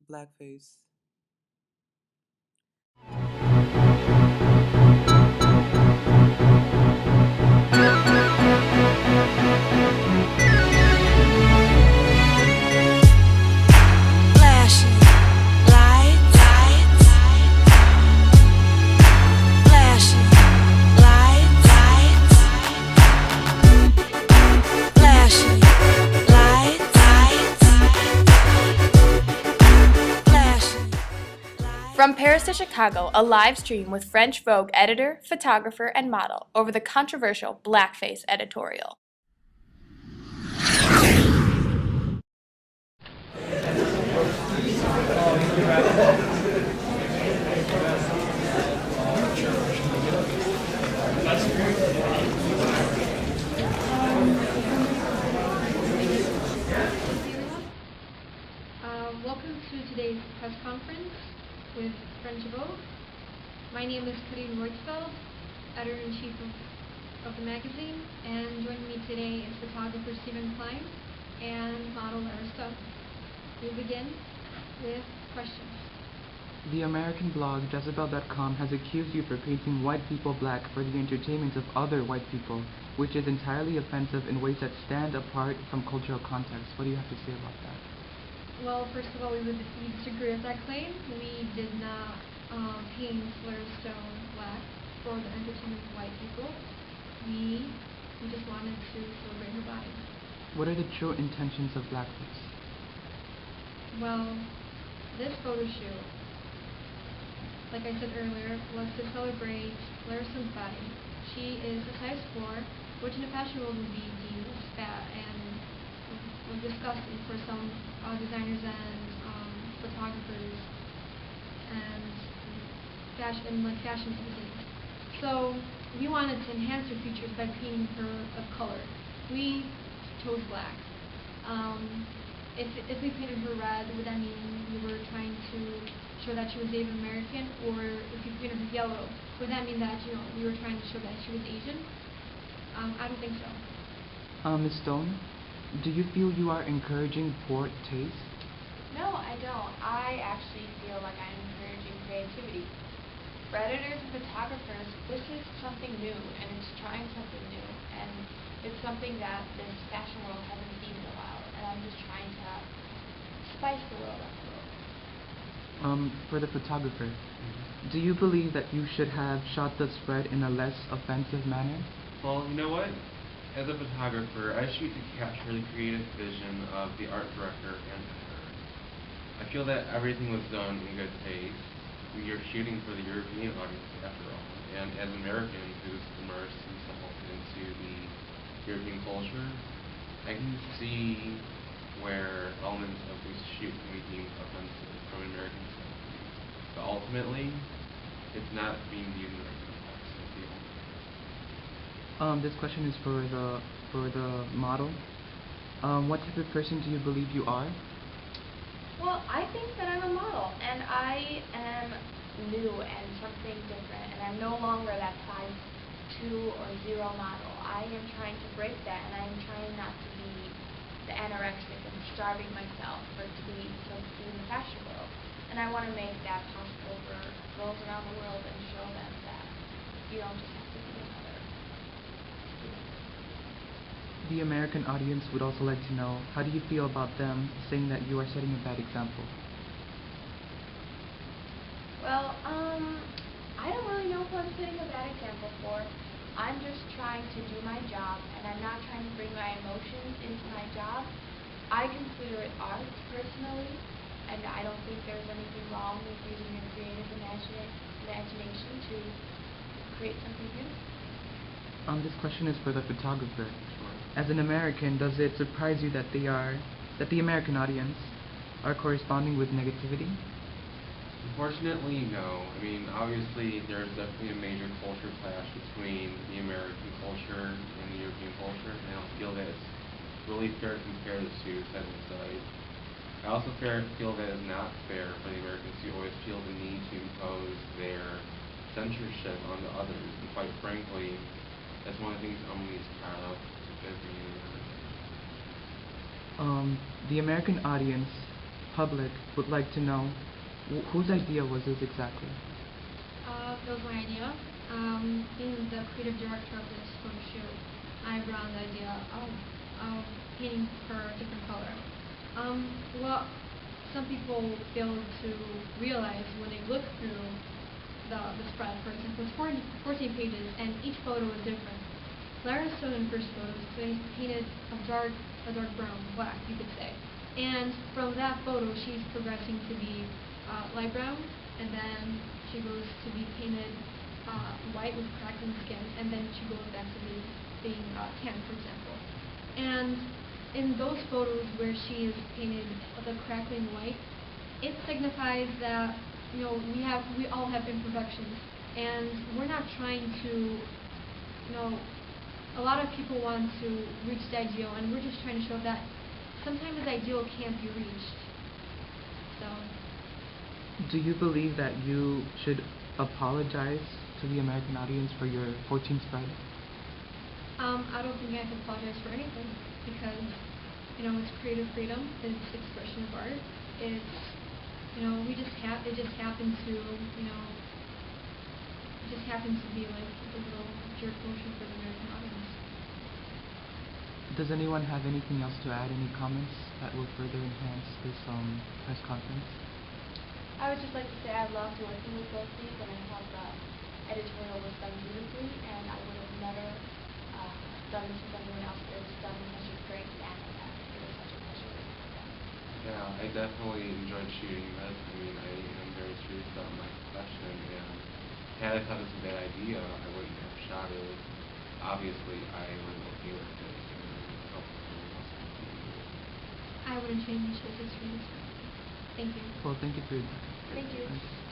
Blackface. Flashing lights, flashing lights, flashing lights, flashing. From Paris to Chicago, a live stream with French Vogue editor, photographer, and model over the controversial Blackface editorial. Welcome to today's press conference with French Vogue. My name is Karin Reutzfeld, editor-in-chief of the magazine, and joining me today is photographer Stephen Klein and model Lara Stubb. We'll begin with questions. The American blog Jezebel.com has accused you for painting white people black for the entertainment of other white people, which is entirely offensive in ways that stand apart from cultural context. What do you have to say about that? Well, first of all, we disagree with that claim. We did not paint Lara Stone black for the entertainment of white people. We just wanted to celebrate her body. What are the true intentions of blackface? Well, this photo shoot, like I said earlier, was to celebrate Lara Stone's body. She is a size 4, which in the fashion world would be deemed as fat and was disgusting for some designers and photographers and fashion magazines. So we wanted to enhance her features by painting her of color. We chose black. If we painted her red, would that mean we were trying to show that she was Native American? Or if we painted her yellow, would that mean that we were trying to show that she was Asian? I don't think so. Ms. Stone, do you feel you are encouraging poor taste? No, I don't. I actually feel like I'm encouraging creativity. For editors and photographers, this is something new, and it's trying something new, and it's something that this fashion world hasn't seen in a while, and I'm just trying to spice the world up a little. For the photographer, do you believe that you should have shot the spread in a less offensive manner? Well, you know what? As a photographer, I shoot to capture the creative vision of the art director and editor. I feel that everything was done in good taste. We are shooting for the European audience after all, and as Americans who's immersed themselves into the European culture, I can see where elements of this shoot can be deemed offensive from an American standpoint. But ultimately, it's not being viewed in the right context, I feel. This question is for the model. What type of person do you believe you are? Well, I think that I'm a model, and I am new and something different, and I'm no longer that size 2 or 0 model. I am trying to break that, and I'm trying not to be the anorexic and starving myself for to be in the fashion world. And I want to make that possible for girls around the world and show them that you don't just have to be another student. The American audience would also like to know, how do you feel about them saying that you are setting a bad example? Well, I don't really know who I'm setting a bad example for. I'm just trying to do my job, and I'm not trying to bring my emotions into my job. I consider it art, personally, and I don't think there's anything wrong with using your creative imagination to create something new. This question is for the photographer. As an American, does it surprise you that the American audience are corresponding with negativity? Unfortunately, no. I mean, obviously, there's definitely a major culture clash between the American culture and the European culture, and I don't feel that it's really fair to compare the two side by side. I also feel that it's not fair for the Americans to always feel the need to impose their censorship on the others, and quite frankly, that's one of the things I'm least proud of as being an American. The American audience public would like to know, whose idea was this exactly? It was my idea. Being the creative director of this photo shoot, I brought the idea of painting her a different color. What some people fail to realize when they look through the spread, for example, it's 14 pages, and each photo is different. Lara Stone in the first photo is painted a dark brown, black, you could say. And from that photo, she's progressing to be light brown, and then she goes to be painted white with crackling skin, and then she goes back to being tan, for example. And in those photos where she is painted the crackling white, it signifies that we all have imperfections, and we're not trying to, a lot of people want to reach the ideal, and we're just trying to show that sometimes the ideal can't be reached. So. Do you believe that you should apologize to the American audience for your 14 spread? I don't think I have to apologize for anything, because it's creative freedom, it's expression of art, it's it just happened to be like a little jerk motion for the American audience. Does anyone have anything else to add? Any comments that will further enhance this press conference? I would just like to say I loved working with both of these, and I thought the editorial was done beautifully, and I would have never done this with anyone else. It was done with such a great manner that it was such a pleasure working with them. Yeah, I definitely enjoyed shooting this. I mean, I am very serious about my profession, and had I thought it was a bad idea, I wouldn't have shot it. Obviously, I wasn't okay with it, and I felt someone else would do it. I wouldn't change his experience. Thank you. Well, thank you for your time. Thank you. Thank you.